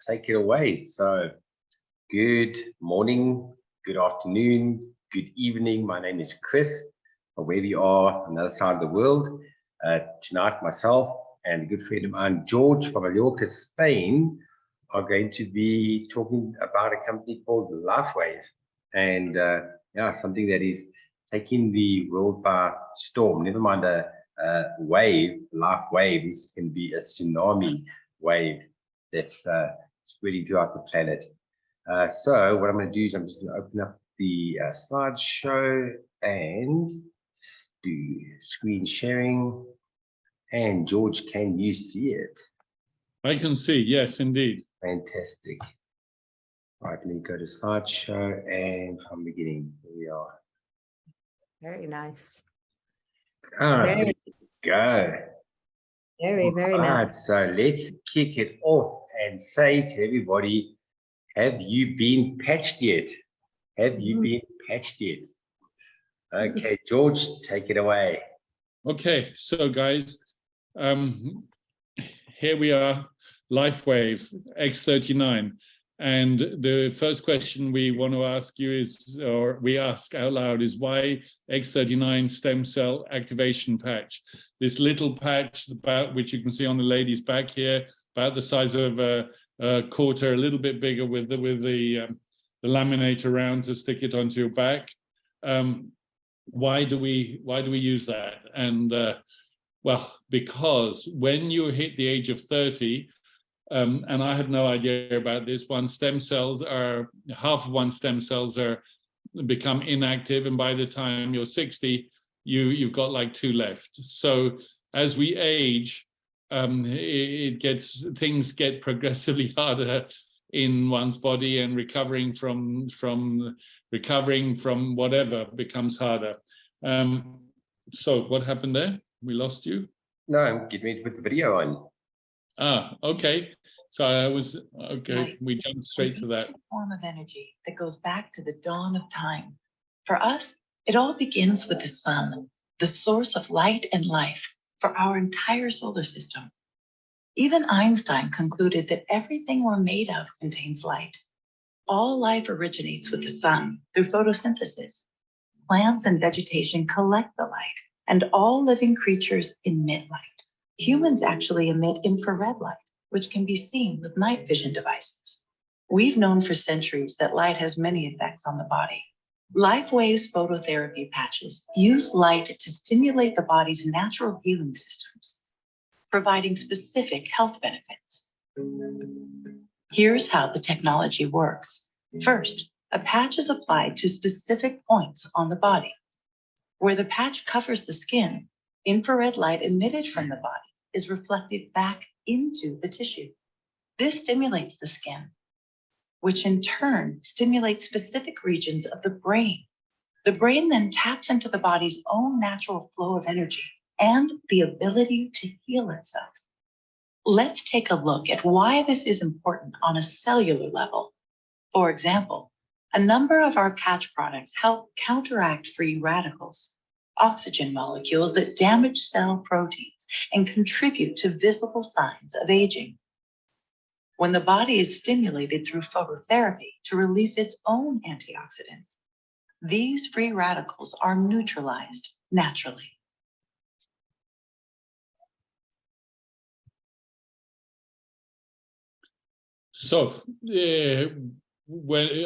take it away. So, good morning, good afternoon, good evening. My name is Chris, wherever you are on the other side of the world. Tonight, myself and a good friend of mine, George from Mallorca, Spain, are going to be talking about a company called LifeWave, and something that is taking the world by storm. Never mind a wave, life wave. This can be a tsunami wave that's spreading throughout the planet. So what I'm going to do is I'm just going to open up the slideshow and do screen sharing. And George, can you see it? I can see, yes, indeed. Fantastic. All right, let me go to slideshow and from beginning. Here we are. Very nice. All right, there we go. Very All right, nice. so let's kick it off and say to everybody, have you been patched yet? Have you been patched yet? Okay, George, take it away. Okay, so guys, here we are, LifeWave X39. And the first question we want to ask you is, or we ask out loud, is why X39 stem cell activation patch? This little patch, about which you can see on the lady's back here, about the size of a quarter, a little bit bigger with the laminate around to stick it onto your back. Why do we use that? And well, because when you hit the age of 30, and I had no idea about this, half of one's stem cells become inactive, and by the time you're 60, you've got like 2 left. So as we age, things get progressively harder in one's body, and recovering from whatever becomes harder. So what happened there? We lost you? No, I'm getting ready to put the video on. Okay. So okay, we jumped straight to that. A form of energy that goes back to the dawn of time. For us, it all begins with the sun, the source of light and life for our entire solar system. Even Einstein concluded that everything we're made of contains light. All life originates with the sun through photosynthesis. Plants and vegetation collect the light, and all living creatures emit light. Humans actually emit infrared light, which can be seen with night vision devices. We've known for centuries that light has many effects on the body. LifeWave's phototherapy patches use light to stimulate the body's natural healing systems, providing specific health benefits. Here's how the technology works. First, a patch is applied to specific points on the body. Where the patch covers the skin, infrared light emitted from the body is reflected back into the tissue. This stimulates the skin, which in turn stimulates specific regions of the brain. The brain then taps into the body's own natural flow of energy and the ability to heal itself. Let's take a look at why this is important on a cellular level. For example, a number of our patch products help counteract free radicals, oxygen molecules that damage cell proteins and contribute to visible signs of aging. When the body is stimulated through phototherapy to release its own antioxidants, these free radicals are neutralized naturally. So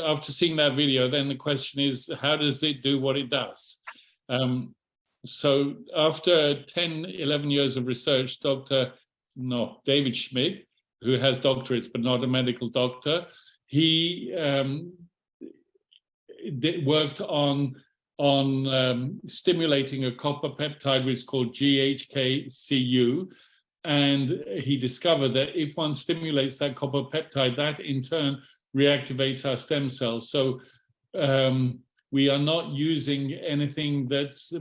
after seeing that video, then the question is, how does it do what it does? So after 10, 11 years of research, David Schmidt, who has doctorates but not a medical doctor, he worked on stimulating a copper peptide which is called GHK-Cu, and he discovered that if one stimulates that copper peptide, that in turn reactivates our stem cells. So we are not using anything that's,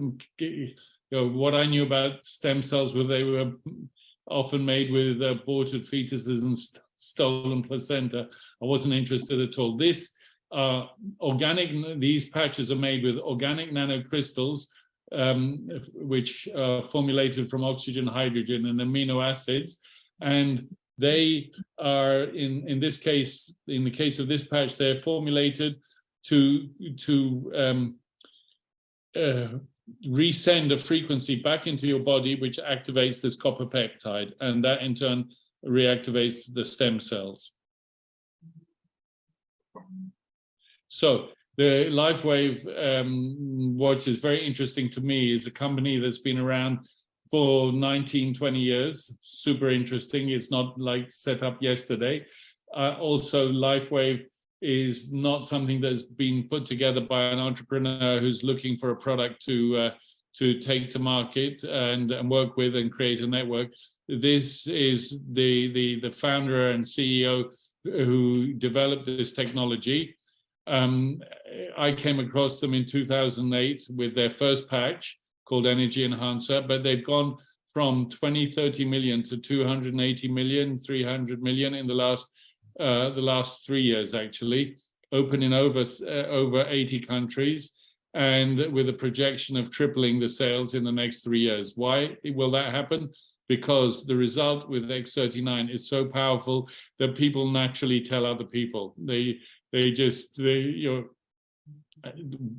what I knew about stem cells, where they were often made with aborted fetuses and stolen placenta. I wasn't interested at all. These patches are made with organic nanocrystals, which are formulated from oxygen, hydrogen, and amino acids. And They are, in this case, in the case of this patch, they're formulated to resend a frequency back into your body, which activates this copper peptide, and that in turn reactivates the stem cells. So the LifeWave, what is very interesting to me, is a company that's been around for 19, 20 years. Super interesting. It's not like set up yesterday. Also, LifeWave is not something that's been put together by an entrepreneur who's looking for a product to take to market and work with and create a network. This is the founder and CEO who developed this technology. I came across them in 2008 with their first patch called Energy Enhancer, but they've gone from 20-30 million to 280 million, 300 million in the last 3 years, actually, open in over 80 countries, and with a projection of tripling the sales in the next 3 years. Why will that happen? Because the result with X39 is so powerful that people naturally tell other people.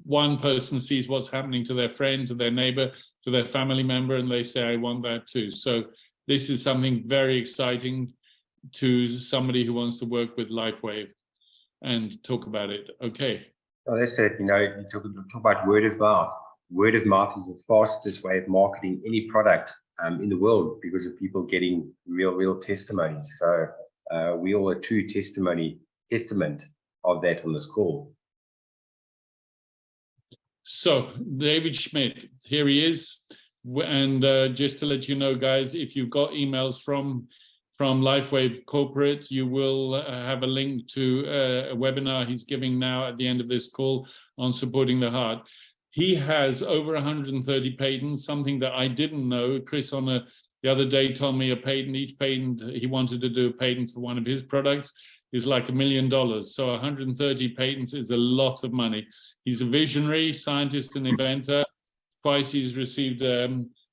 One person sees what's happening to their friend, to their neighbor, to their family member, and they say, I want that too. So this is something very exciting to somebody who wants to work with LifeWave and talk about it. Okay. Oh, that's it. You know, you talk about word of mouth. Word of mouth is the fastest way of marketing any product in the world, because of people getting real testimonies. So we all a true testament of that on this call. So David Schmidt, here he is. And just to let you know, guys, if you've got emails from LifeWave Corporate, you will have a link to a webinar he's giving now at the end of this call on supporting the heart. He has over 130 patents, something that I didn't know. Chris the other day told me a patent, each patent, he wanted to do a patent for one of his products, is like $1 million. So 130 patents is a lot of money. He's a visionary, scientist and inventor. Twice he's received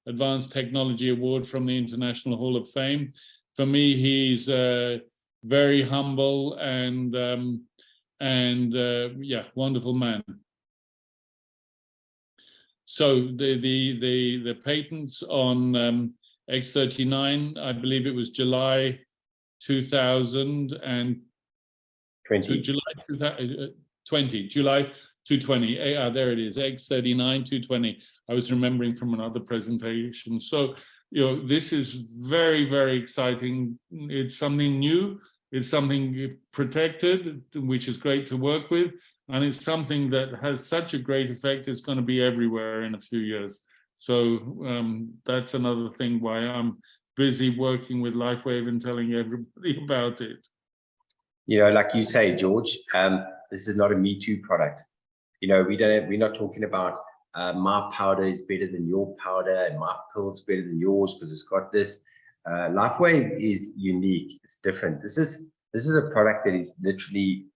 Advanced Technology Award from the International Hall of Fame. For me, he's very humble and yeah, wonderful man. So the patents on X39, I believe it was July 2020. July 220. There it is, X39 220. I was remembering from another presentation. So, you know, this is very, very exciting. It's something new. It's something protected, which is great to work with. And it's something that has such a great effect. It's going to be everywhere in a few years. So that's another thing why I'm busy working with LifeWave and telling everybody about it. You know, like you say, George, this is not a Me Too product. You know, we're not talking about my powder is better than your powder and my pill is better than yours because it's got this. LifeWave is unique. It's different. This is a product that is literally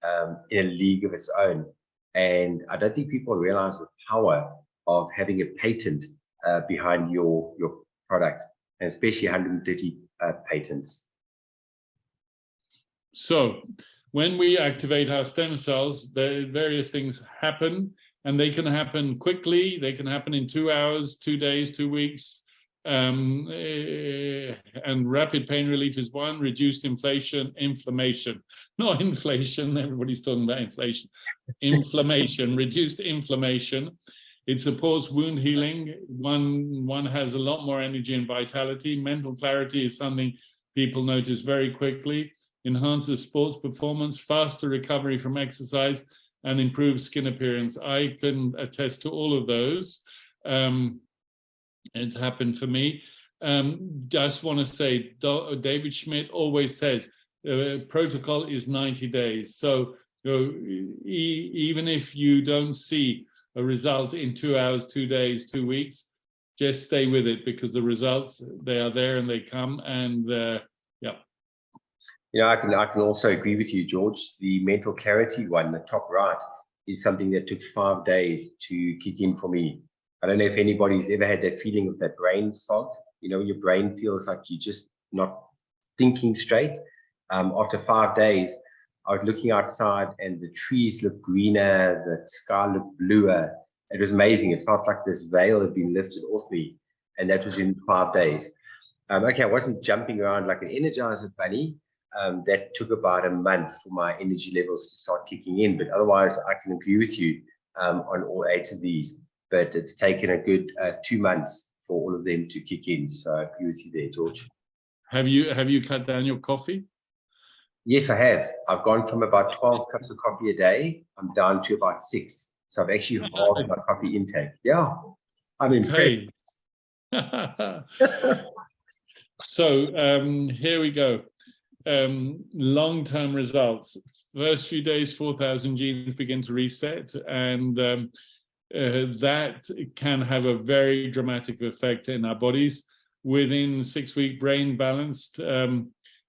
in a league of its own. And I don't think people realize the power of having a patent behind your product, and especially 130 patents. So when we activate our stem cells, the various things happen, and they can happen quickly. They can happen in 2 hours, 2 days, 2 weeks. And rapid pain relief is one. Reduced inflammation, not inflation. Everybody's talking about inflation. Inflammation, reduced inflammation. It supports wound healing. One has a lot more energy and vitality. Mental clarity is something people notice very quickly. Enhances sports performance, faster recovery from exercise, and improves skin appearance. I can attest to all of those. It's happened for me. Just want to say, David Schmidt always says, protocol is 90 days. So even if you don't see a result in 2 hours, 2 days, 2 weeks, just stay with it, because the results, they are there and they come. And yeah. You know, I can also agree with you, George. The mental clarity one, the top right, is something that took 5 days to kick in for me. I don't know if anybody's ever had that feeling of that brain fog. You know, your brain feels like you're just not thinking straight. After 5 days, I was looking outside and the trees looked greener, the sky looked bluer. It was amazing. It felt like this veil had been lifted off me, and that was in 5 days. Okay, I wasn't jumping around like an Energizer bunny. That took about a month for my energy levels to start kicking in, but otherwise I can agree with you on all 8 of these, but it's taken a good 2 months for all of them to kick in. So I agree with you there, George. Have you cut down your coffee? Yes, I have. I've gone from about 12 cups of coffee a day. I'm down to about 6. So I've actually halved my coffee intake. Yeah, I'm impressed. So here we go. Long-term results. First few days, 4,000 genes begin to reset, and that can have a very dramatic effect in our bodies. Within 6-week brain balanced,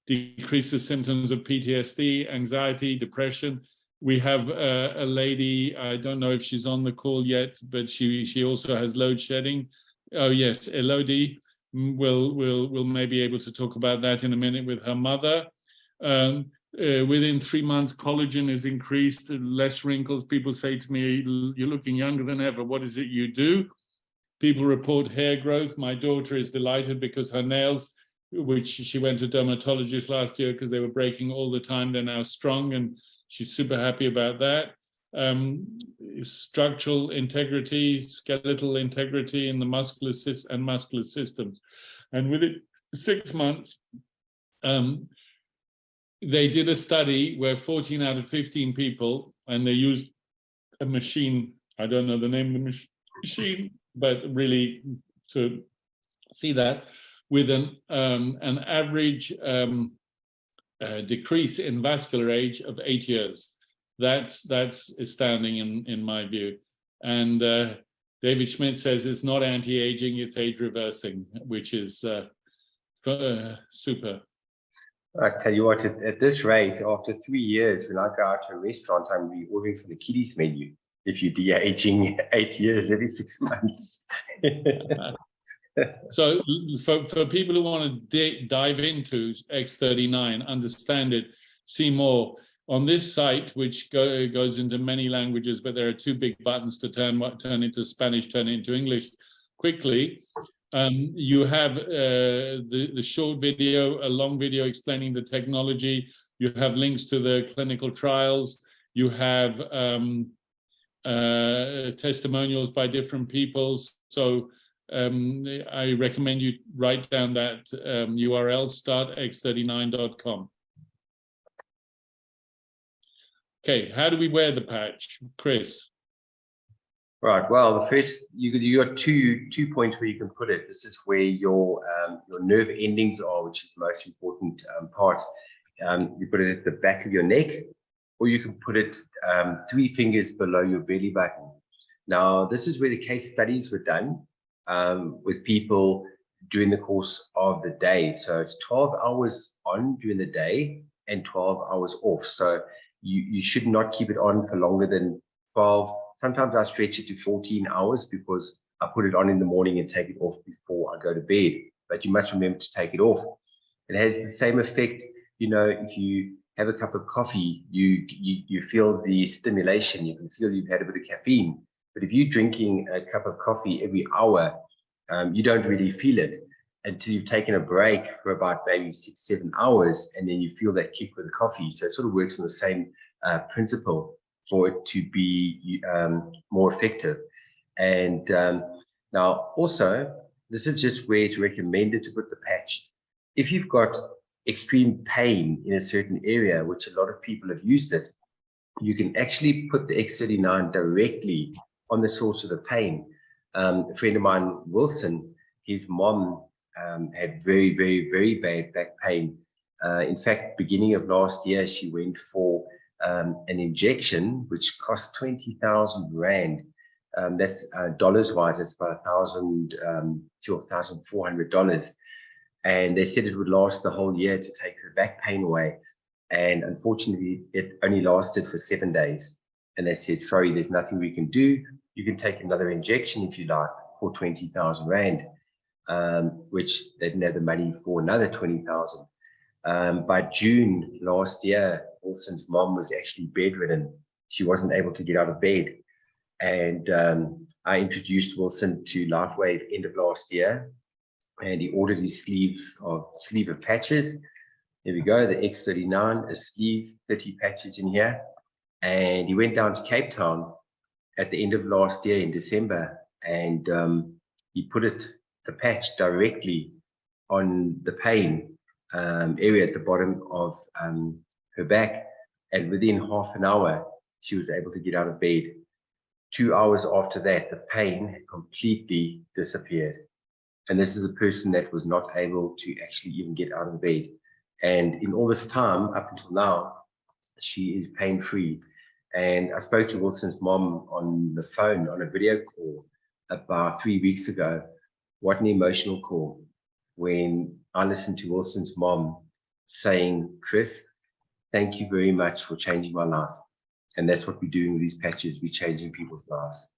decreases symptoms of PTSD, anxiety, depression. We have a lady, I don't know if she's on the call yet, but she also has load shedding. Oh yes, Elodie will maybe be able to talk about that in a minute with her mother. Within 3 months, collagen is increased, less wrinkles. People say to me, "You're looking younger than ever. What is it you do?" People report hair growth. My daughter is delighted because her nails, which she went to dermatologist last year because they were breaking all the time, they're now strong, and she's super happy about that. Structural integrity, skeletal integrity in the muscular systems. And within 6 months, they did a study where 14 out of 15 people, and they used a machine, I don't know the name of the machine, but really to see that, with an average decrease in vascular age of 8 years. That's astounding in my view. And David Schmidt says it's not anti-aging, it's age reversing, which is super. I tell you what, at this rate, after 3 years, when I go out to a restaurant, I'm ordering from the kiddies menu. If you're de-aging 8 years every 6 months. So for people who want to dive into X39, understand it, see more, on this site, which goes into many languages, but there are 2 big buttons to turn into Spanish, turn into English quickly. You have the short video, a long video explaining the technology. You have links to the clinical trials. You have testimonials by different people. So I recommend you write down that URL, startx39.com. Okay, how do we wear the patch, Chris? Right. Well, the first you got two points where you can put it. This is where your nerve endings are, which is the most important part. You put it at the back of your neck, or you can put it 3 fingers below your belly button. Now, this is where the case studies were done with people during the course of the day. So it's 12 hours on during the day and 12 hours off. So you should not keep it on for longer than 12. Sometimes I stretch it to 14 hours because I put it on in the morning and take it off before I go to bed. But you must remember to take it off. It has the same effect, you know, if you have a cup of coffee, you feel the stimulation, you can feel you've had a bit of caffeine. But if you're drinking a cup of coffee every hour, you don't really feel it until you've taken a break for about maybe 6-7 hours, and then you feel that kick with the coffee. So it sort of works on the same principle for it to be more effective. And now also, this is just where it's recommended to put the patch. If you've got extreme pain in a certain area, which a lot of people have used it, you can actually put the X39 directly on the source of the pain. A friend of mine, Wilson, his mom had very, very, very bad back pain. In fact, beginning of last year, she went for an injection, which cost 20,000 Rand. That's dollars wise, that's about $1,000 to $1,400. And they said it would last the whole year to take her back pain away. And unfortunately, it only lasted for 7 days. And they said, sorry, there's nothing we can do. You can take another injection if you like for 20,000 Rand, which they didn't have the money for another 20,000. By June last year, Wilson's mom was actually bedridden. She wasn't able to get out of bed. And I introduced Wilson to LifeWave end of last year, and he ordered his sleeve of patches. Here we go, the X39, a sleeve, 30 patches in here. And he went down to Cape Town at the end of last year in December, and he put the patch directly on the pain area at the bottom of her back. And within half an hour, she was able to get out of bed. 2 hours after that, the pain had completely disappeared. And this is a person that was not able to actually even get out of bed. And in all this time, up until now, she is pain-free. And I spoke to Wilson's mom on the phone on a video call about 3 weeks ago. What an emotional call when I listened to Wilson's mom saying, Chris, thank you very much for changing my life. And that's what we're doing with these patches. We're changing people's lives.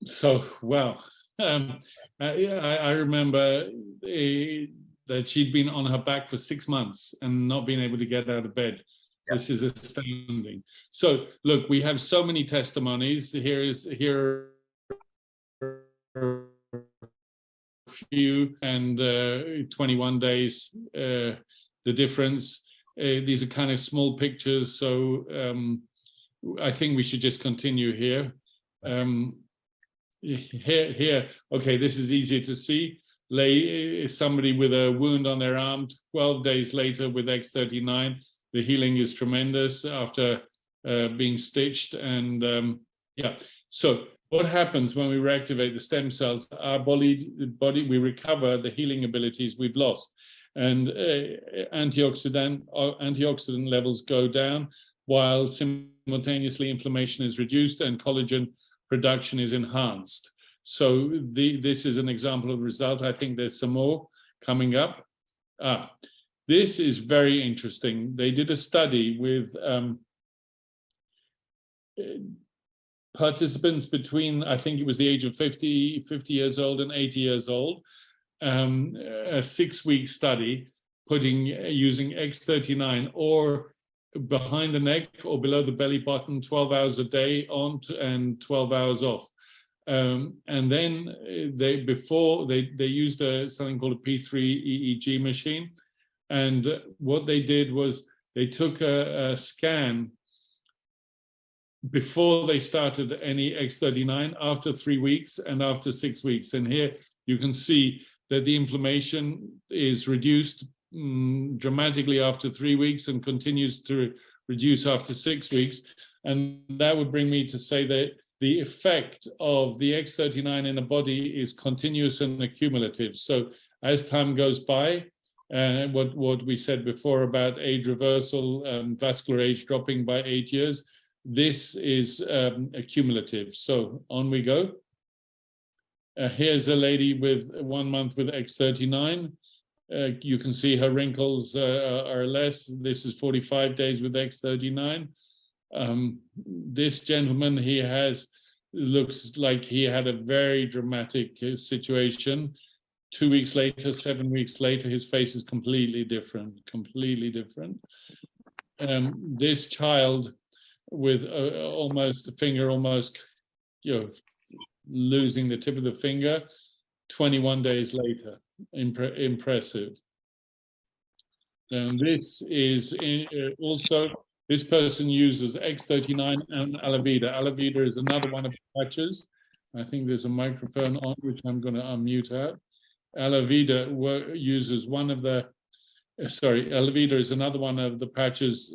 So, well, I remember that she'd been on her back for 6 months and not been able to get out of bed. Yep. This is astounding. So, look, we have so many testimonies. Here are a few, and 21 days, the difference. These are kind of small pictures, so I think we should just continue here. Here, okay, this is easier to see. Somebody with a wound on their arm, 12 days later with X39. The healing is tremendous after being stitched. And yeah, so what happens when we reactivate the stem cells? Our body, we recover the healing abilities we've lost. And antioxidant levels go down, while simultaneously inflammation is reduced and collagen production is enhanced. So this is an example of result. I think there's some more coming up. This is very interesting. They did a study with participants between, I think it was the age of 50 years old and 80 years old. A 6-week study using X39 or behind the neck or below the belly button, 12 hours a day on and 12 hours off. And then they used something called a P3 EEG machine. And what they did was they took a scan before they started any X39, after 3 weeks and after 6 weeks. And here you can see that the inflammation is reduced dramatically after 3 weeks and continues to reduce after 6 weeks. And that would bring me to say that the effect of the X39 in the body is continuous and accumulative. So as time goes by, what we said before about age reversal, vascular age dropping by 8 years, this is accumulative. So on we go. Here's a lady with 1 month with X39. You can see her wrinkles are less. This is 45 days with X39. This gentleman, looks like he had a very dramatic situation. 2 weeks later, 7 weeks later, his face is completely different. This child with almost losing the tip of the finger, 21 days later. Impressive. And this is also, this person uses X39 and Alavida. Alavida is another one of the patches. I think there's a microphone on, which I'm going to unmute out. Alavida uses one of the, Alavida is another one of the patches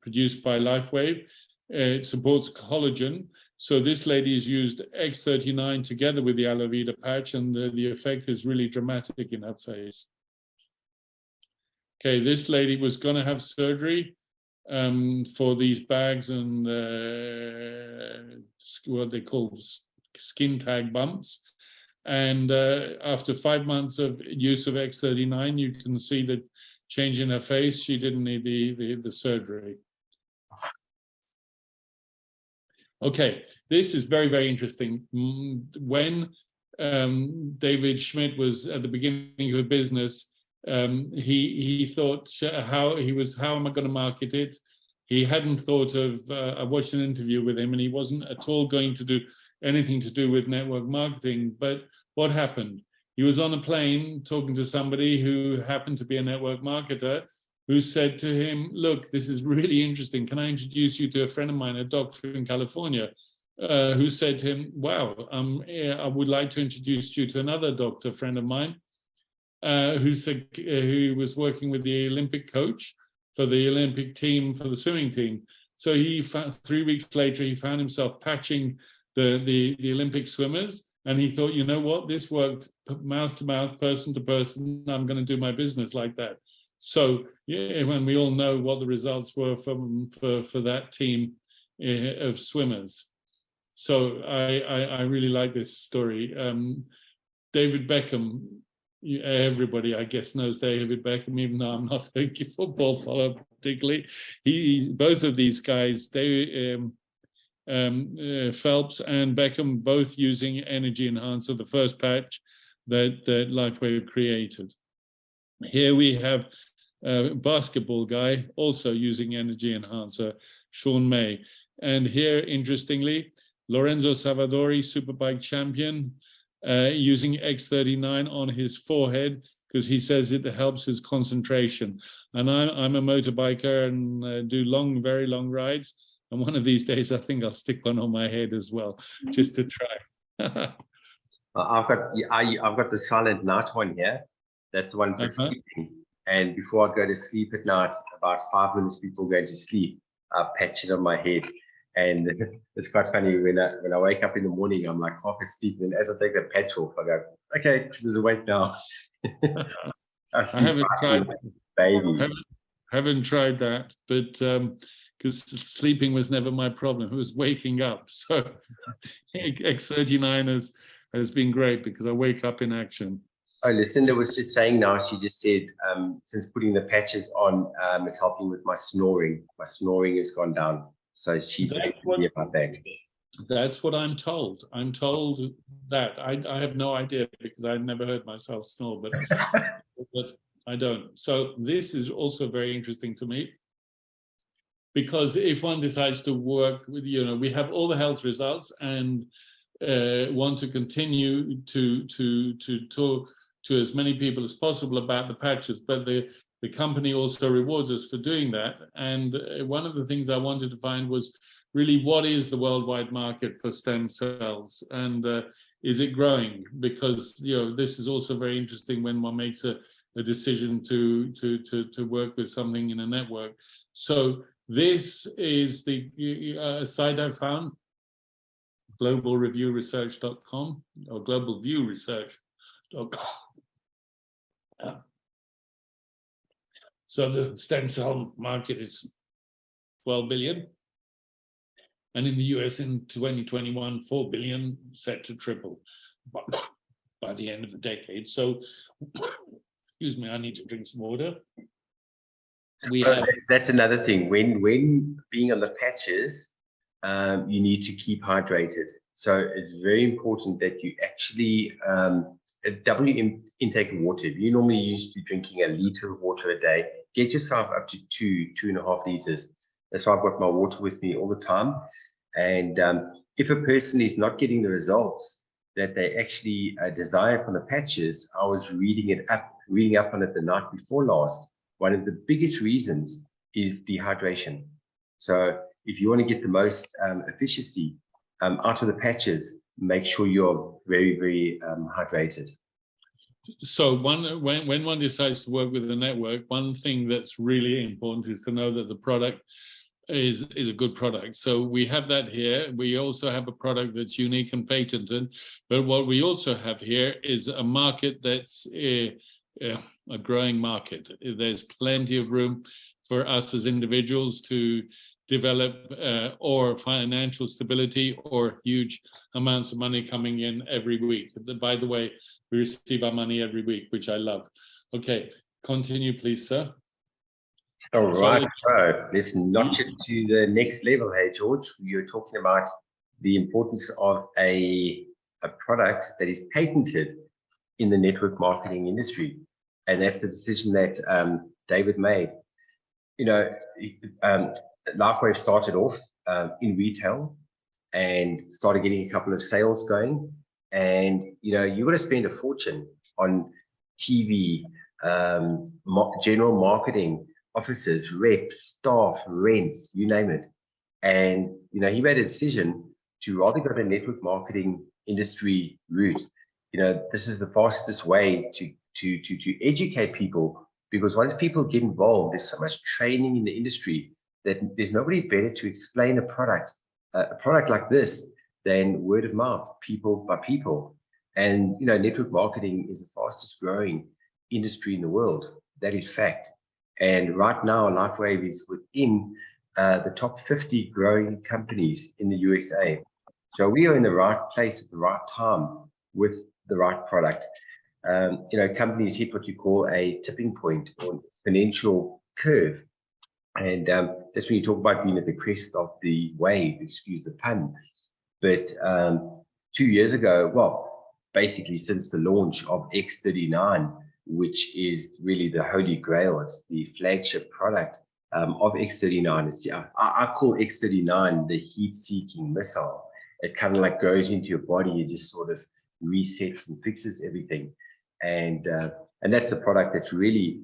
produced by LifeWave. It supports collagen. So this lady has used X39 together with the Alavida patch, and the effect is really dramatic in her face. Okay, this lady was going to have surgery for these bags and what they call skin tag bumps. And after 5 months of use of X39, you can see the change in her face. She didn't need the surgery. Okay, this is very, very interesting. When David Schmidt was at the beginning of a business. He thought, how am I going to market it? He hadn't thought of, I watched an interview with him and he wasn't at all going to do anything to do with network marketing. But what happened? He was on a plane talking to somebody who happened to be a network marketer, who said to him, look, this is really interesting. Can I introduce you to a friend of mine, a doctor in California, who said to him, wow, I would like to introduce you to another doctor friend of mine, who was working with the Olympic coach for the Olympic team, for the swimming team. So 3 weeks later, he found himself patching the Olympic swimmers. And he thought, you know what, this worked mouth to mouth, person to person. I'm going to do my business like that. So yeah, when we all know what the results were for that team of swimmers. So I really like this story. David Beckham, everybody I guess knows David Beckham, even though I'm not a football follower particularly. Both of these guys, Phelps and Beckham, both using Energy Enhancer, the first patch that LifeWave created. Here we have a basketball guy also using Energy Enhancer, Sean May. And here, interestingly, Lorenzo Savadori, Superbike champion, using X39 on his forehead because he says it helps his concentration. And I'm a motorbiker and do very long rides. And one of these days, I think I'll stick one on my head as well, just to try. I've got the silent night one here. That's the one for sleeping. And before I go to sleep at night, about 5 minutes before going to sleep, I patch it on my head. And it's quite funny when I wake up in the morning, I'm like half asleep, and as I take the patch off, I go, okay, this is awake now. I haven't tried, baby. haven't tried that, but because sleeping was never my problem, it was waking up. So X39 has been great because I wake up in action. Oh, Lucinda was just saying now, she just said, since putting the patches on, it's helping with my snoring. My snoring has gone down. So she's happy about that. That's what I'm told. I'm told that. I have no idea because I've never heard myself snore, but I don't. So this is also very interesting to me because if one decides to work with, we have all the health results and want to continue to talk to as many people as possible about the patches, but the company also rewards us for doing that. And one of the things I wanted to find was really what is the worldwide market for stem cells, and is it growing? Because this is also very interesting when one makes a decision to work with something in a network. So this is the site I found, globalreviewresearch.com or globalviewresearch.com. So the stem cell market is 12 billion. And in the US in 2021, 4 billion, set to triple by the end of the decade. So, excuse me, I need to drink some water. That's another thing. When being on the patches, you need to keep hydrated. So it's very important that you actually double your intake of water. If you're normally used to drinking a liter of water a day, get yourself up to 2.5 liters. That's why I've got my water with me all the time. And if a person is not getting the results that they actually desire from the patches, I was reading up on it the night before last. One of the biggest reasons is dehydration. So if you want to get the most efficiency out of the patches, make sure you're very, very hydrated. So when one decides to work with a network, one thing that's really important is to know that the product is a good product. So we have that here. We also have a product that's unique and patented. But what we also have here is a market that's a growing market. There's plenty of room for us as individuals to develop or financial stability or huge amounts of money coming in every week. By the way, we receive our money every week, which I love. Okay, continue, please, sir. All right, so let's notch it to the next level. Hey, George, you're talking about the importance of a a product that is patented in the network marketing industry. And that's the decision that David made. You know, LifeWave started off in retail and started getting a couple of sales going. And, you know, you've got to spend a fortune on TV, general marketing, offices, reps, staff, rents, you name it. And, you know, he made a decision to rather go the network marketing industry route. You know, this is the fastest way to educate people, because once people get involved, there's so much training in the industry that there's nobody better to explain a product like this than word of mouth, people by people. And, you know, network marketing is the fastest growing industry in the world. That is fact. And right now, LifeWave is within the top 50 growing companies in the USA. So we are in the right place at the right time with the right product. You know, companies hit what you call a tipping point or exponential curve. And that's when you talk about being at the crest of the wave, excuse the pun. But 2 years ago, well, basically since the launch of X39, which is really the holy grail, it's the flagship product of X39. It's, I call X39 the heat-seeking missile. It kind of like goes into your body, it just sort of resets and fixes everything. And that's the product that's really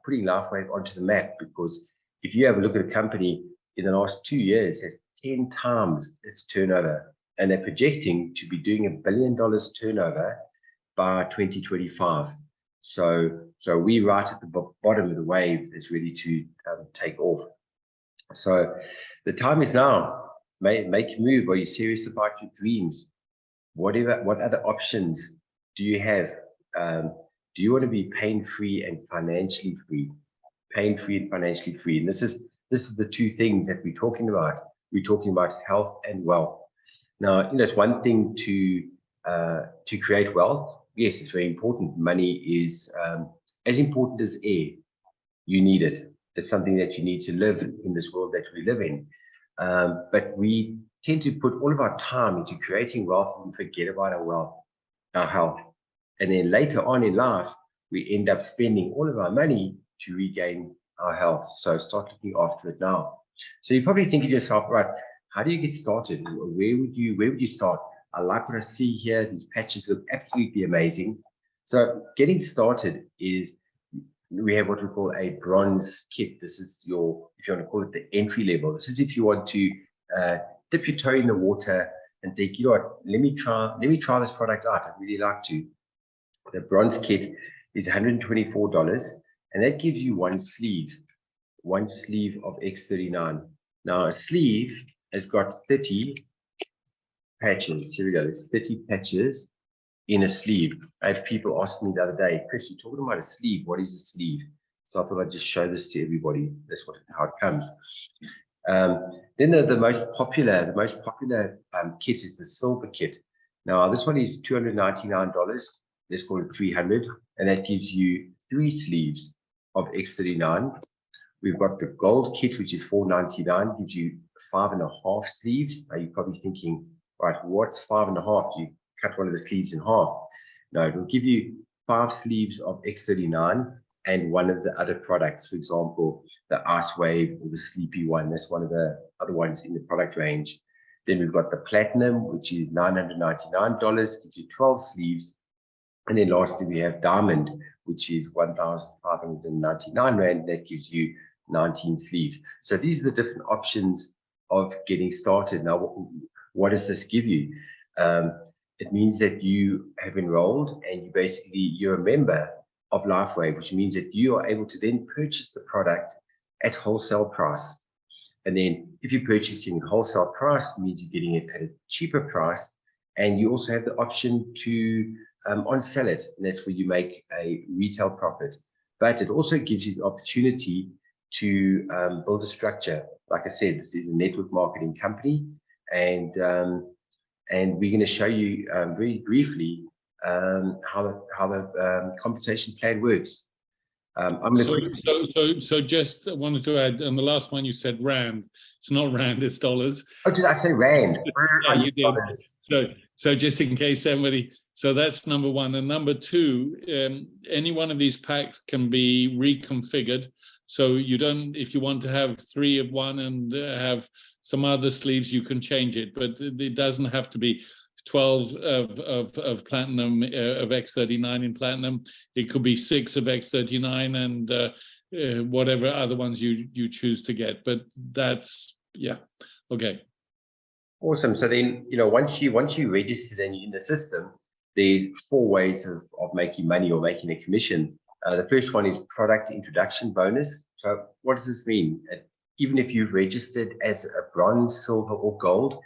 putting LifeWave onto the map, because if you have a look at a company in the last 2 years has 10 times its turnover, and they're projecting to be doing $1 billion turnover by 2025. So we're right at the bottom of the wave that's ready to take off. So the time is now. Make a move. Are you serious about your dreams? What other options do you have? Do you want to be pain-free and financially free? Pain-free and financially free. And this is the two things that we're talking about. We're talking about health and wealth. Now, you know, it's one thing to create wealth. Yes, it's very important. Money is as important as air. You need it. It's something that you need to live in this world that we live in. But we tend to put all of our time into creating wealth and forget about our wealth, our health. And then later on in life, we end up spending all of our money to regain our health. So start looking after it now. So you're probably thinking to yourself, right, how do you get started? Where would you start? I like what I see here. These patches look absolutely amazing. So getting started is, we have what we call a bronze kit. This is your, if you want to call it the entry level. This is if you want to dip your toe in the water and think, you know what, let me try this product out. I'd really like to. The bronze kit is $124, and that gives you one sleeve of X39. Now a sleeve has got 30 patches. Here we go. There's 30 patches in a sleeve. I had people ask me the other day, Chris, you're talking about a sleeve. What is a sleeve? So I thought I'd just show this to everybody. That's how it comes. Then the most popular kit is the silver kit. Now this one is $299. Let's call it $300, and that gives you 3 sleeves of X39. We've got the gold kit, which is $499, gives you 5.5 sleeves. Now you're probably thinking, right, what's 5.5? Do you cut one of the sleeves in half? No, it will give you 5 sleeves of X39 and one of the other products, for example, the LifeWave or the Sleepy one. That's one of the other ones in the product range. Then we've got the platinum, which is $999, gives you 12 sleeves. And then lastly, we have diamond, which is 1,599 Rand. That gives you 19 sleeves. So these are the different options of getting started. Now, what does this give you? It means that you have enrolled and you're a member of LifeWave, which means that you are able to then purchase the product at wholesale price. And then if you're purchasing wholesale price, it means you're getting it at a cheaper price. And you also have the option to on-sell it, and that's where you make a retail profit. But it also gives you the opportunity to build a structure. Like I said, this is a network marketing company, and we're going to show you very briefly how the compensation plan works. I'm going to So just wanted to add, on the last one you said rand. It's not rand, it's dollars. Oh, did I say rand? Yeah, you did. So just in case somebody, so that's number one. And number two, any one of these packs can be reconfigured. So you don't, if you want to have 3 of one and have some other sleeves, you can change it, but it doesn't have to be 12 of platinum, of X39 in platinum. It could be 6 of X39 and whatever other ones you choose to get. But that's, yeah, okay. Awesome. So then, once you register then in the system, there's 4 ways of making money or making a commission. The first one is product introduction bonus. So what does this mean? Even if you've registered as a bronze, silver, or gold,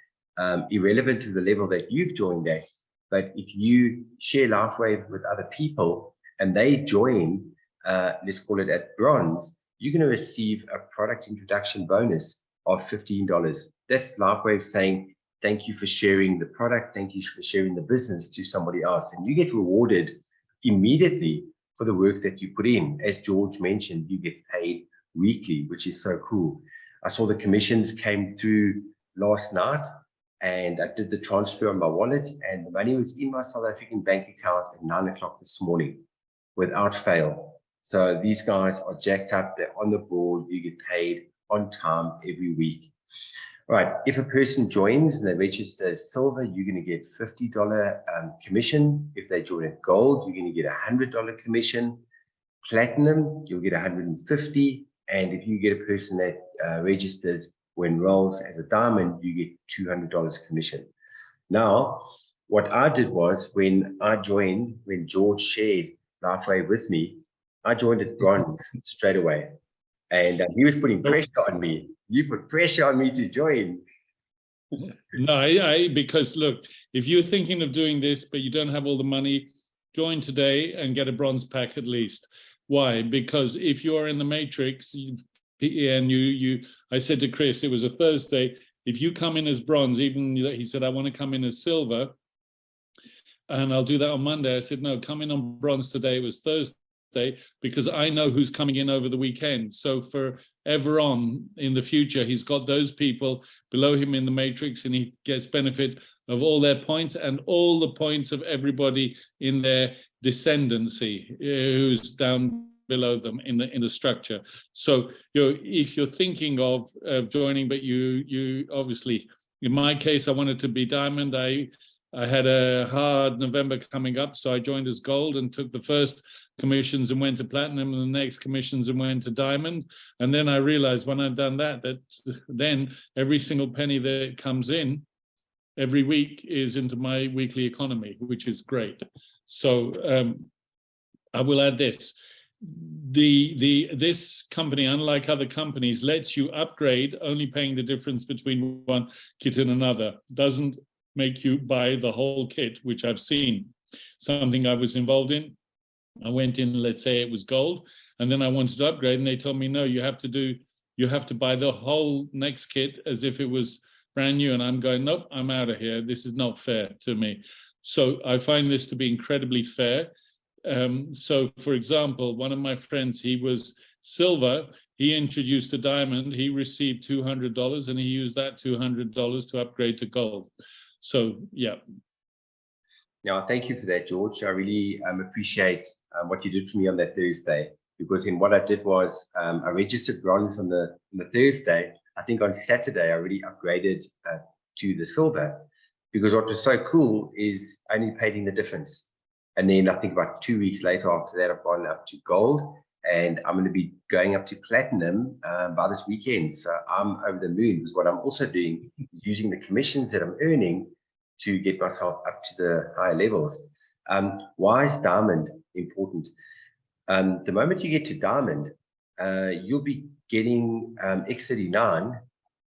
irrelevant to the level that you've joined at, but if you share LifeWave with other people and they join, let's call it at bronze, you're going to receive a product introduction bonus of $15. That's LifeWave saying, thank you for sharing the product, thank you for sharing the business to somebody else. And you get rewarded immediately for the work that you put in. As George mentioned, you get paid weekly, which is so cool. I saw the commissions came through last night, and I did the transfer on my wallet, and the money was in my South African bank account at 9 o'clock this morning without fail. So these guys are jacked up, they're on the board, you get paid on time every week. All right, if a person joins and they register as silver, you're going to get $50 commission. If they join at gold, you're going to get $100 commission. Platinum, you'll get $150. And if you get a person that registers or enrolls as a diamond, you get $200 commission. Now, what I did was when I joined, when George shared LifeWave with me, I joined at bronze straight away. And he was putting pressure on me. You put pressure on me to join. No, because look, if you're thinking of doing this, but you don't have all the money, join today and get a bronze pack at least. Why? Because if you are in the matrix, I said to Chris, it was a Thursday, if you come in as bronze, even he said, I want to come in as silver, and I'll do that on Monday. I said, no, come in on bronze today. It was Thursday, because I know who's coming in over the weekend. So forever on in the future, he's got those people below him in the matrix, and he gets benefit of all their points and all the points of everybody in their descendancy who's down below them in the structure. So if you're thinking of joining, but you obviously, in my case, I wanted to be diamond. I had a hard November coming up, so I joined as gold and took the first commissions and went to platinum, and the next commissions and went to diamond. And then I realized when I'd done that then every single penny that comes in every week is into my weekly economy, which is great. So I will add this. This company, unlike other companies, lets you upgrade, only paying the difference between one kit and another. Doesn't make you buy the whole kit, which I've seen. Something I was involved in. I went in, let's say it was gold, and then I wanted to upgrade, and they told me, no, you have to buy the whole next kit as if it was brand new. And I'm going, nope, I'm out of here. This is not fair to me. So I find this to be incredibly fair. So for example, one of my friends, he was silver, he introduced a diamond, he received $200, and he used that $200 to upgrade to gold. So, yeah. Now, thank you for that, George. I really appreciate what you did for me on that Thursday, because what I did was I registered bronze on the Thursday. I think on Saturday, I already upgraded to the silver, because what was so cool is I only paid in the difference. And then I think about 2 weeks later after that, I've gone up to gold, and I'm going to be going up to platinum by this weekend. So I'm over the moon, because what I'm also doing is using the commissions that I'm earning to get myself up to the higher levels. Why is diamond important? The moment you get to diamond, you'll be getting X39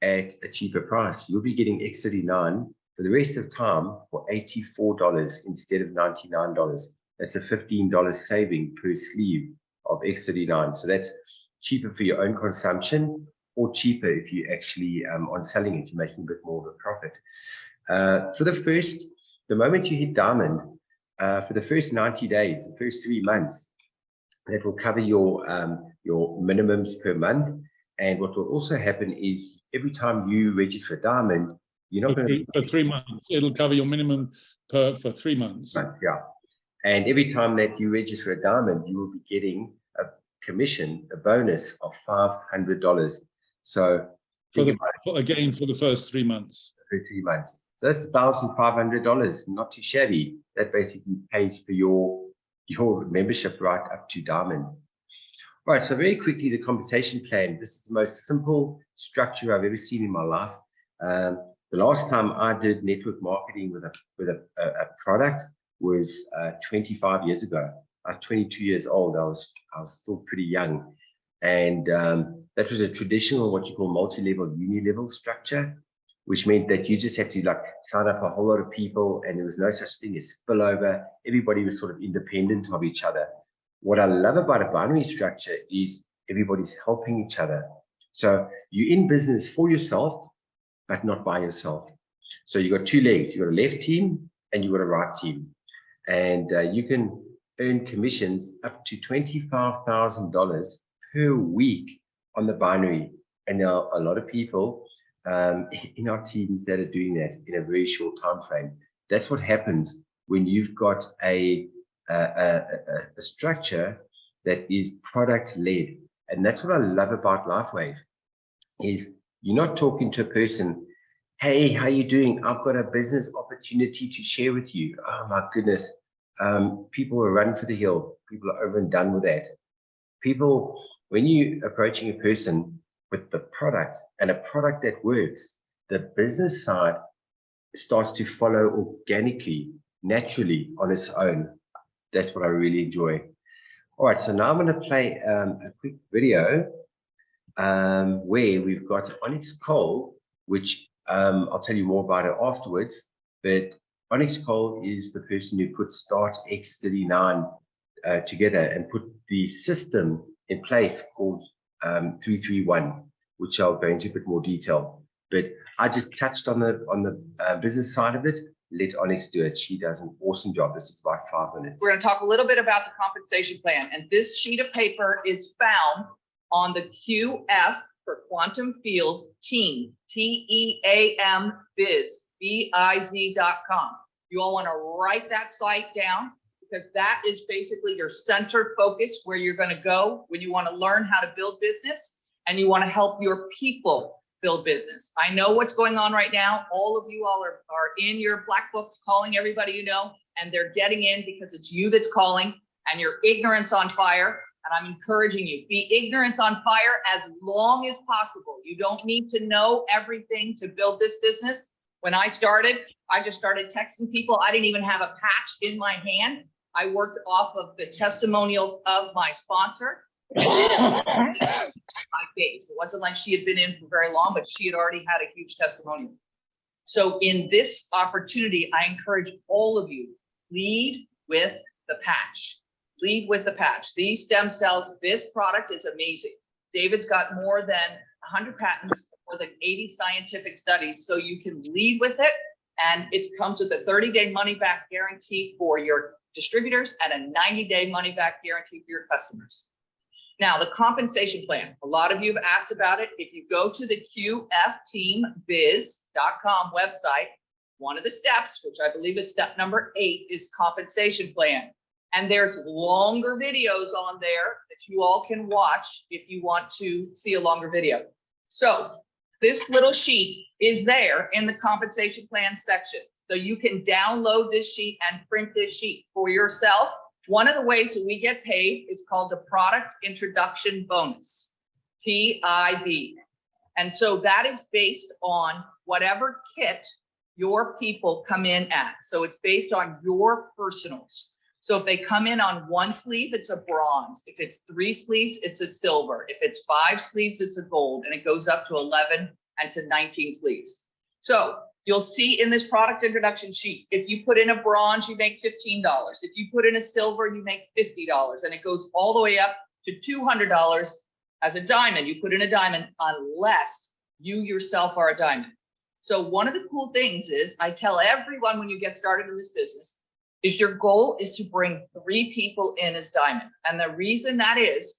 at a cheaper price. You'll be getting X39 for the rest of time for $84 instead of $99. That's a $15 saving per sleeve of X39. So that's cheaper for your own consumption, or cheaper if you actually on selling it, you're making a bit more of a profit. For the moment you hit diamond, for the first 90 days, the first 3 months, that will cover your minimums per month. And what will also happen is every time you register a diamond, you're not going to for 3 months. It'll cover your minimum for 3 months. Yeah. And every time that you register a diamond, you will be getting a commission, a bonus of $500. So again, for the first 3 months. For 3 months. So that's $1,500, not too shabby. That basically pays for your membership right up to diamond. All right, so very quickly, the compensation plan. This is the most simple structure I've ever seen in my life. The last time I did network marketing with a product was 25 years ago. I was 22 years old. I was still pretty young. And that was a traditional, what you call multi-level, uni-level structure, which meant that you just had to like sign up a whole lot of people, and there was no such thing as spillover. Everybody was sort of independent of each other. What I love about a binary structure is everybody's helping each other. So you're in business for yourself, but not by yourself. So you got two legs. You got a left team and you got a right team. And you can earn commissions up to $25,000 per week on the binary. And there are a lot of people in our teams that are doing that in a very short time frame. That's what happens when you've got a structure that is product led. And that's what I love about LifeWave, is you're not talking to a person, hey, how you doing? I've got a business opportunity to share with you. Oh my goodness. People are running for the hill. People are over and done with that. People, when you're approaching a person with the product and a product that works, the business side starts to follow organically, naturally on its own. That's what I really enjoy. All right, so now I'm going to play a quick video where we've got Onyx Cole, which I'll tell you more about it afterwards. But Onyx Cole is the person who put Start X39 together and put the system in place called 331, which I'll go into a bit more detail. But I just touched on the business side of it. Let Onyx do it. She does an awesome job. This is about 5 minutes. We're going to talk a little bit about the compensation plan. And this sheet of paper is found on the QF for Quantum Field Team, TEAM Biz, BIZ.com. You all want to write that site down, because that is basically your center focus, where you're going to go when you want to learn how to build business and you want to help your people build business. I know what's going on right now. All of you all are in your black books calling everybody you know, and they're getting in because it's you that's calling, and your ignorance on fire. And I'm encouraging you, be ignorance on fire as long as possible. You don't need to know everything to build this business. When I started, I just started texting people. I didn't even have a patch in my hand. I worked off of the testimonial of my sponsor. And 5 days. It wasn't like she had been in for very long, but she had already had a huge testimonial. So in this opportunity, I encourage all of you, lead with the patch. Lead with the patch. These stem cells, this product is amazing. David's got more than 100 patents, more than 80 scientific studies, so you can lead with it. And it comes with a 30-day money-back guarantee for your distributors and a 90-day money-back guarantee for your customers. Now, the compensation plan, a lot of you have asked about it. If you go to the QFteambiz.com website, one of the steps, which I believe is step number 8, is compensation plan. And there's longer videos on there that you all can watch if you want to see a longer video. So this little sheet is there in the compensation plan section. So you can download this sheet and print this sheet for yourself. One of the ways that we get paid is called the Product Introduction Bonus, PIB. And so that is based on whatever kit your people come in at. So it's based on your personals. So if they come in on 1 sleeve, it's a bronze. If it's 3 sleeves, it's a silver. If it's 5 sleeves, it's a gold. And it goes up to 11 and to 19 sleeves. So you'll see in this product introduction sheet, if you put in a bronze, you make $15. If you put in a silver, you make $50. And it goes all the way up to $200 as a diamond. You put in a diamond unless you yourself are a diamond. So one of the cool things is, I tell everyone when you get started in this business, is your goal is to bring 3 people in as diamond. And the reason that is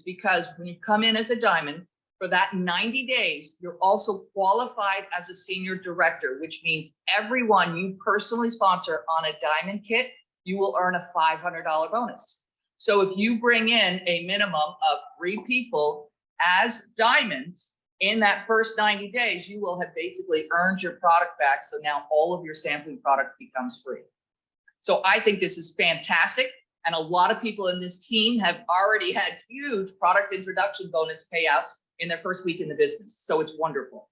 because when you come in as a diamond, for that 90 days, you're also qualified as a senior director, which means everyone you personally sponsor on a diamond kit, you will earn a $500 bonus. So if you bring in a minimum of 3 people as diamonds in that first 90 days, you will have basically earned your product back. So now all of your sampling product becomes free. So I think this is fantastic. And a lot of people in this team have already had huge product introduction bonus payouts in their first week in the business. So it's wonderful.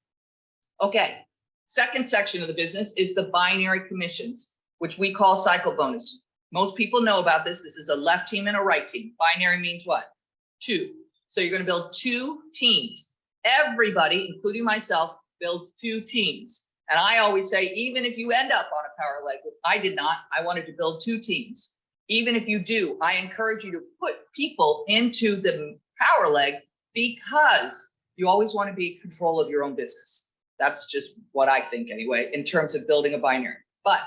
Okay, second section of the business is the binary commissions, which we call cycle bonus. Most people know about this. This is a left team and a right team. Binary means what? 2. So you're going to build 2 teams. Everybody, including myself, builds 2 teams. And I always say, even if you end up on a power leg, which I did not, I wanted to build 2 teams. Even if you do, I encourage you to put people into the power leg, because you always want to be in control of your own business. That's just what I think anyway, in terms of building a binary. But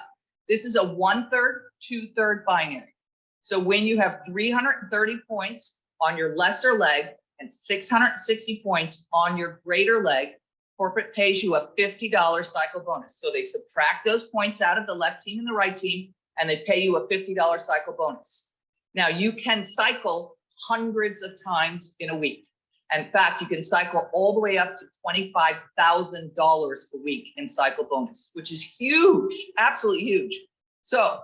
this is a 1/3, 2/3 binary. So when you have 330 points on your lesser leg and 660 points on your greater leg, corporate pays you a $50 cycle bonus. So they subtract those points out of the left team and the right team, and they pay you a $50 cycle bonus. Now you can cycle hundreds of times in a week. In fact, you can cycle all the way up to $25,000 a week in cycle bonus, which is huge, absolutely huge. So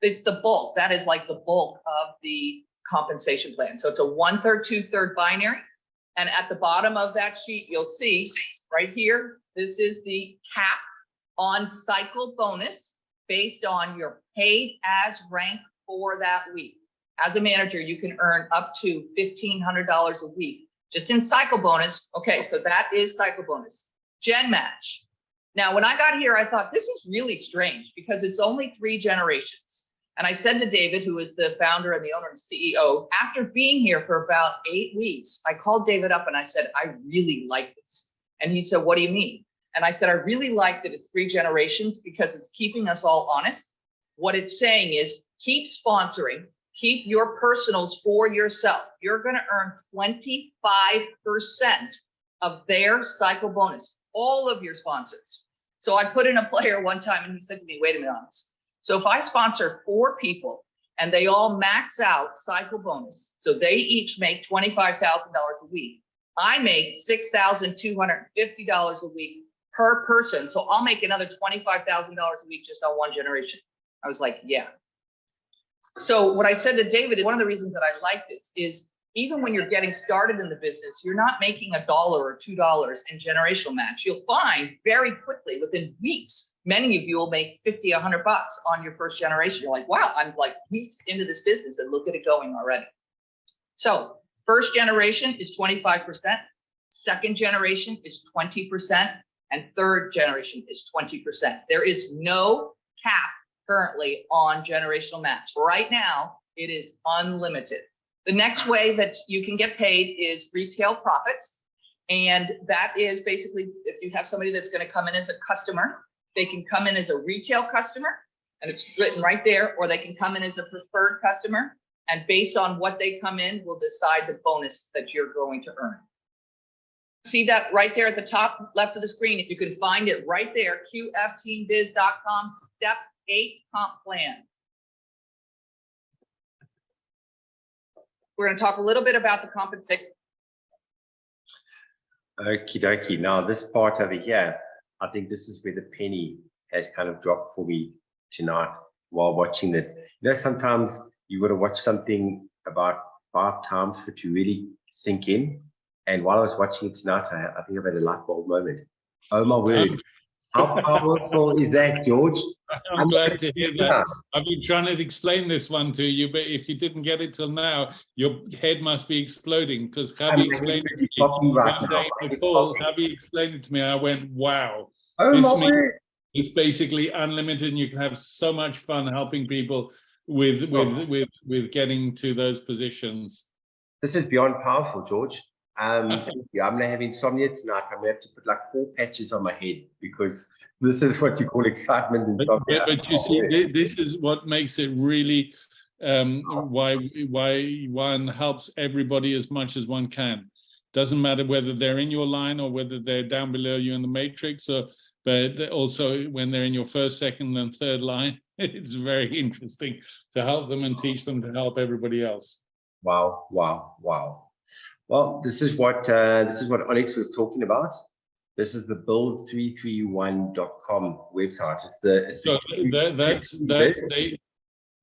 it's the bulk. That is like the bulk of the compensation plan. So it's a 1/3, 2/3 binary. And at the bottom of that sheet, you'll see right here, this is the cap on cycle bonus based on your paid as rank for that week. As a manager, you can earn up to $1,500 a week just in cycle bonus. Okay, so that is cycle bonus. Gen match. Now, when I got here, I thought this is really strange because it's only 3 generations. And I said to David, who is the founder and the owner and CEO, after being here for about 8 weeks, I called David up and I said, I really like this. And he said, what do you mean? And I said, I really like that it's 3 generations because it's keeping us all honest. What it's saying is keep sponsoring, keep your personals for yourself. You're going to earn 25% of their cycle bonus, all of your sponsors. So I put in a player one time and he said to me, wait a minute on this. So if I sponsor 4 people and they all max out cycle bonus, so they each make $25,000 a week, I make $6,250 a week per person. So I'll make another $25,000 a week just on 1 generation. I was like, yeah. So what I said to David is one of the reasons that I like this is even when you're getting started in the business, you're not making $1 or $2 in generational match. You'll find very quickly within weeks, many of you will make 50, $100 on your first generation. You're like, wow, I'm like weeks into this business and look at it going already. So first generation is 25%, second generation is 20%, and third generation is 20%. There is no cap currently on generational match. Right now, it is unlimited. The next way that you can get paid is retail profits. And that is basically if you have somebody that's going to come in as a customer, they can come in as a retail customer, and it's written right there, or they can come in as a preferred customer. And based on what they come in, we'll decide the bonus that you're going to earn. See that right there at the top left of the screen? If you can find it right there, qfteambiz.com, step 8 comp plan. We're going to talk a little bit about the compensation. Okie dokie. Now this part over here, I think this is where the penny has kind of dropped for me tonight while watching this. You know, sometimes you got to watch something about 5 times for it to really sink in. And while I was watching it tonight, I think I've had a light bulb moment. Oh my word. How powerful is that, George? I'm glad to hear that. I've been trying to explain this one to you, but if you didn't get it till now, your head must be exploding because Javi explained it to me. One day before, Javi explained it to me, I went, wow. Oh this my means word. it's basically unlimited and you can have so much fun helping people with getting to those positions. This is beyond powerful, George. Thank you. I'm gonna have insomnia tonight. I'm gonna have to put like 4 patches on my head because this is what you call excitement insomnia. But you see, this is what makes it really why one helps everybody as much as one can. Doesn't matter whether they're in your line or whether they're down below you in the matrix, but also when they're in your first, second, and third line. It's very interesting to help them and teach them to help everybody else. Wow, wow, wow. Well, this is what Onyx was talking about. This is the build331.com website.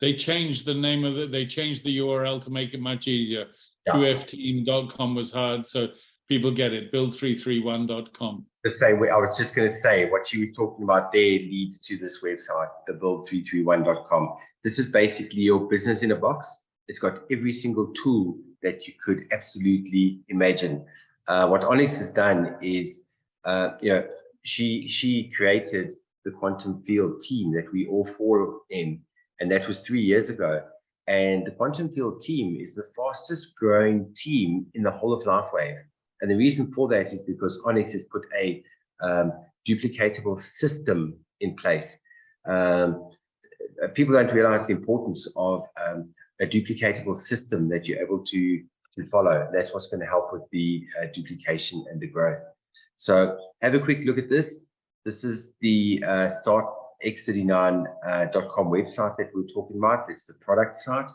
They changed the name of it. They changed the URL to make it much easier. Yeah. QFteam.com was hard, so people get it. Build331.com. The same way. I was just going to say what she was talking about there leads to this website, the build331.com. This is basically your business in a box. It's got every single tool that you could absolutely imagine. What Onyx has done is, she created the quantum field team that we all 4 in, and that was 3 years ago. And the quantum field team is the fastest growing team in the whole of LifeWave. And the reason for that is because Onyx has put a duplicatable system in place. People don't realize the importance of a duplicatable system that you're able to follow. That's what's going to help with the duplication and the growth. So have a quick look at this. This is the startx39.com website that we're talking about. It's the product site.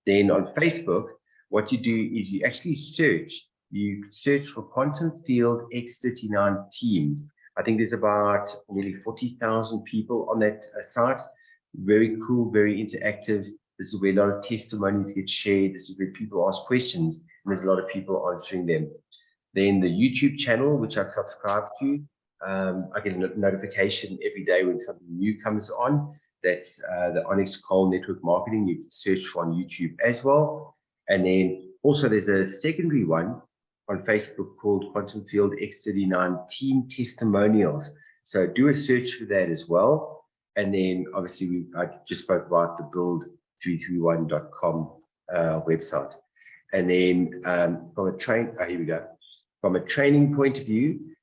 Then on Facebook, what you do is you actually search. You search for Quantum Field X39 team. I think there's about nearly 40,000 people on that site. Very cool, very interactive. This is where a lot of testimonies get shared. This is where people ask questions, and there's a lot of people answering them. Then the YouTube channel, which I've subscribed to. I get a notification every day when something new comes on. That's the Onyx Cole Network Marketing. You can search for on YouTube as well. And then also there's a secondary one on Facebook called Quantum Field X39 Team Testimonials. So do a search for that as well. And then obviously I just spoke about the build331.com website. And then from a training point of view,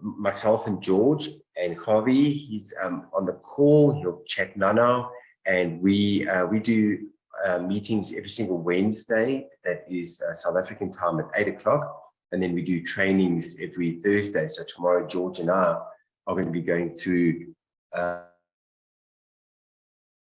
myself and George and Harvey, he's on the call. He'll chat now, and we do meetings every single Wednesday. That is South African time at 8 o'clock, and then we do trainings every Thursday. So tomorrow, George and I are going to be going through